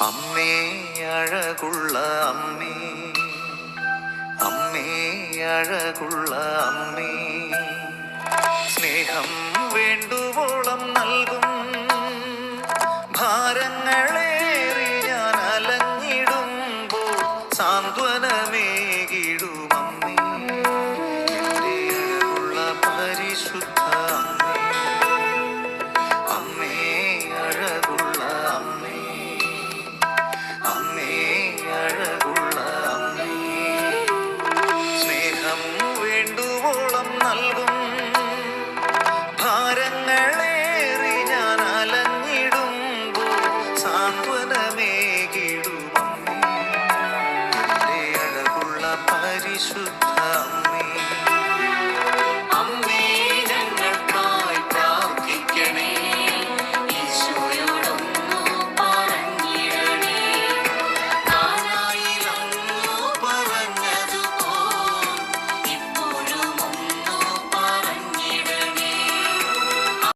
അമ്മേ അഴകുള്ള അമ്മേ, അമ്മേ അഴകുള്ള അമ്മേ, സ്നേഹം വേണ്ടുവോളം നൽകും. ഭാരങ്ങളേറി ഞാൻ അലഞ്ഞിടുമ്പോൾ സാന്ത്വനമേകിടും അമ്മേ, എൻ്റെ അഴകുള്ള പരിശുദ്ധ അമ്മേ, അമ്മേ അഴകുള്ള അമ്മേ, അമ്മേ അഴകുള്ള അമ്മേ, സ്നേഹം വേണ്ടുവോളം നൽകും. ഭാരങ്ങളേറി ഞാൻ അലഞ്ഞിടുമ്പോൾ സാന്ത്വനമേ